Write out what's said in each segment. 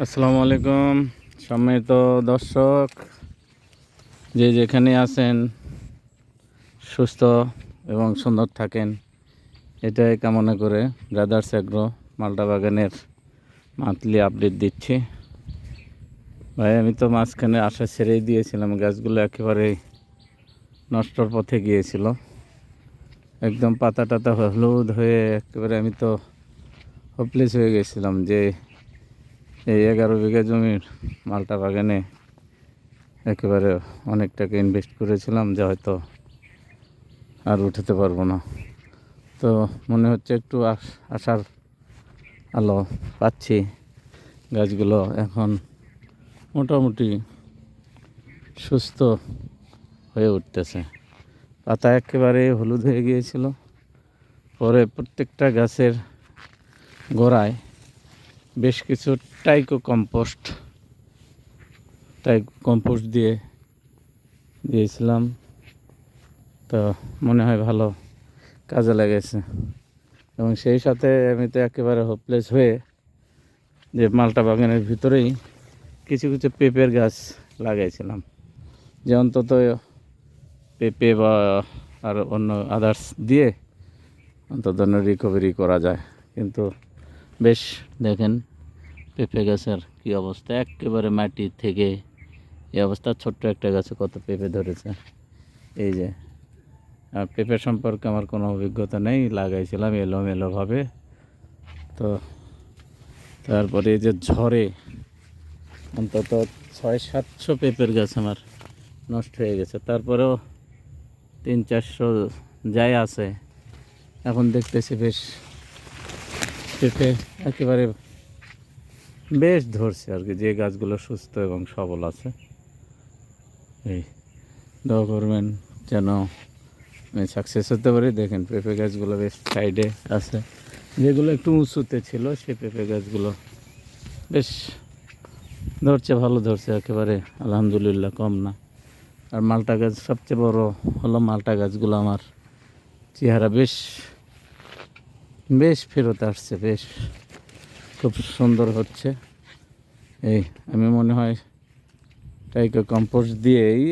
আসসালামু আলাইকুম সম্মানিত দর্শক, যে যেখানে আছেন সুস্থ এবং সুন্দর থাকেন এটাই কামনা করে ব্রাদার্স এগ্রো মালটা বাগানের মান্থলি আপডেট দিচ্ছি। ভাই, আমি তো মাঝখানে আশা ছেড়েই দিয়েছিলাম, গাছগুলো একেবারে নষ্টর পথে গিয়েছিল, একদম পাতা টাতা হলুদ হয়ে একেবারে আমি তো হোপলেস হয়ে গেছিলাম যে এই 11 বিঘা জমির মালটা বাগানে একেবারে অনেক টাকা ইনভেস্ট করেছিলাম, যে হয়তো আর উঠাতে পারবো না। তো মনে হচ্ছে একটু আশার আলো পাচ্ছি। গাছগুলো এখন মোটামুটি সুস্থ হয়ে উঠতেছে। পাতা একেবারে হলুদ হয়ে গিয়েছিল, পরে প্রত্যেকটা গাছের গোড়ায় বেশ কিছু টাইকো কম্পোস্ট দিয়েছিলাম। তো মনে হয় ভালো কাজে লেগেছে, এবং সেই সাথে আমি তো একেবারে হোপলেস হয়ে যে মালটা বাগানের ভিতরেই কিছু কিছু পেঁপের গাছ লাগাইছিলাম, যে অন্তত পেঁপে বা আর অন্য আদার্স দিয়ে অন্তত রিকভারি করা যায়। কিন্তু বেশ দেখেন পেঁপে গাছের কী অবস্থা, একেবারে মাটি থেকে এই অবস্থা। ছোট্ট একটা গাছে কত পেঁপে ধরেছে। এই যে পেঁপে সম্পর্কে আমার কোনো অভিজ্ঞতা নেই, লাগাইছিলাম এলোমেলোভাবে। তো তারপরে এই যে ঝড়ে অন্তত 600-700 পেঁপের গাছ আমার নষ্ট হয়ে গেছে। তারপরেও 300-400 যাই আছে, এখন দেখতেছি বেশ পেঁপে একেবারে বেশ ধরছে আর কি, যে গাছগুলো সুস্থ এবং সবল আছে। এই দোয়া করবেন যেন আমি সাকসেস হতে পারি। দেখেন পেঁপে গাছগুলো বেশ সাইডে আছে, যেগুলো একটু উঁচুতে ছিল সেই পেঁপে গাছগুলো বেশ ধরছে, ভালো ধরছে একেবারে, আলহামদুলিল্লাহ, কম না। আর মালটা গাছ সবচেয়ে বড় হলো, মালটা গাছগুলো আমার চেহারা বেশ বেশ ফেরত আসছে, বেশ খুব সুন্দর হচ্ছে। এই আমি মনে হয় টাইকো কম্পোস্ট দিয়েই,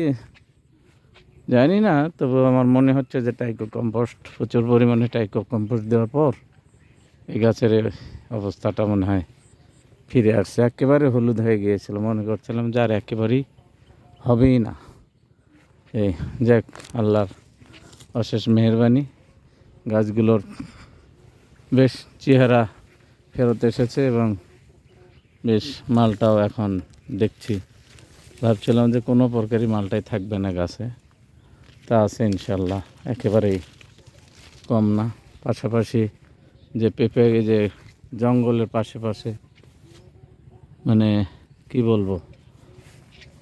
জানি না, তবে আমার মনে হচ্ছে যে টাইকো কম্পোস্ট, প্রচুর পরিমাণে টাইকো কম্পোস্ট দেওয়ার পর এই গাছের অবস্থাটা মনে হয় ফিরে আসছে। একেবারে হলুদ হয়ে গিয়েছিল, মনে করছিলাম যে আর একেবারেই হবেই না। এই যাক, আল্লাহর অশেষ মেহেরবানি, গাছগুলোর বেশ চেহারা ফেরত এসেছে এবং বেশ মালটাও এখন দেখছি। ভাবছিলাম যে কোনো প্রকারই মালটাই থাকবে না গাছে, তা আছে ইনশাল্লাহ, একেবারেই কম না। পাশাপাশি যে পেঁপে, যে জঙ্গলের পাশে মানে কি বলবো,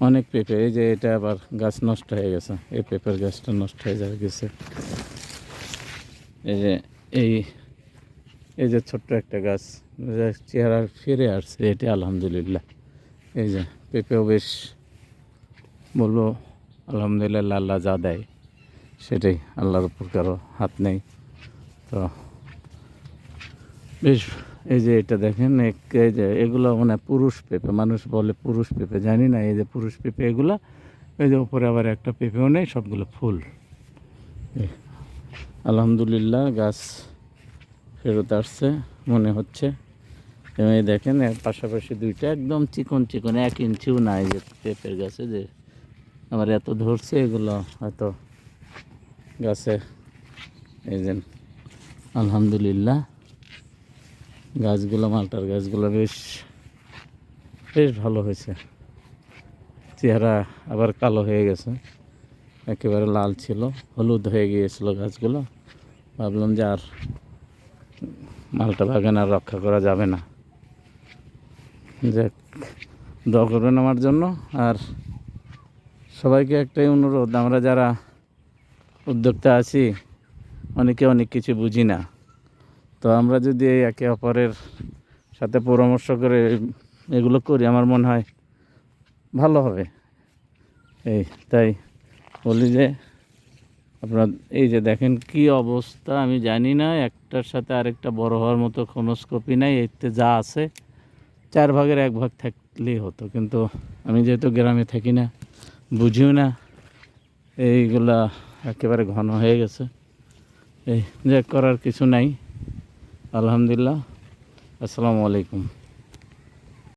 অনেক পেঁপে, এই যে এটা আবার গাছ নষ্ট হয়ে গেছে, এই পেঁপের গাছটা নষ্ট হয়ে গেছে। এই যে এই এই যে ছোট্ট একটা গাছ চেহারা ফিরে আসছে, এটি আলহামদুলিল্লাহ। এই যে পেঁপেও বেশ, বলবো আলহামদুলিল্লাহ, আল্লাহ যা দেয় সেটাই, আল্লাহর উপর কারো হাত নেই। তো বেশ, এই যে এটা দেখেন, এই যে এগুলো মানে পুরুষ পেঁপে, মানুষ বলে পুরুষ পেঁপে, জানি না, এই যে পুরুষ পেঁপে এগুলা। এই যে উপরে আবার একটা পেঁপেও নেই, সবগুলো ফুল। আলহামদুলিল্লাহ, গাছ ফেরত আসছে মনে হচ্ছে। এবং এই দেখেন এর পাশাপাশি দুইটা একদম চিকন 1 ইঞ্চিও নাই, যে পেঁপের গাছে যে আমার এত ধরছে, এগুলো হয়তো গাছে। এই যে আলহামদুলিল্লাহ, গাছগুলো, মালটার গাছগুলো বেশ বেশ ভালো হয়েছে। চেহারা আবার কালো হয়ে গেছে, একেবারে লাল ছিল, হলুদ হয়ে গিয়েছিল গাছগুলো। ভাবলাম যে আর মালটা বাগান আর রক্ষা করা যাবে না। যাক, দোয়া করবেন আমার জন্য। আর সবাইকে একটাই অনুরোধ, আমরা যারা উদ্যোক্তা আছি অনেকে অনেক কিছু বুঝি না, তো আমরা যদি একে অপরের সাথে পরামর্শ করে এগুলো করি, আমার মনে হয় ভালো হবে। এই তাই বলি যে আপনার এই যে দেখেন কি অবস্থা, আমি জানি না, একটার সাথে আরেকটা বড় হওয়ার মতো কোনো স্কোপই নাই, এতে যা আছে 4 ভাগের 1 ভাগ থাকলেই হতো, কিন্তু আমি যেহেতু গ্রামে থাকি না, বুঝিও না, এইগুলা একেবারে ঘন হয়ে গেছে। এই যে করার কিছু নাই। আলহামদুলিল্লাহ। আসসালামু আলাইকুম।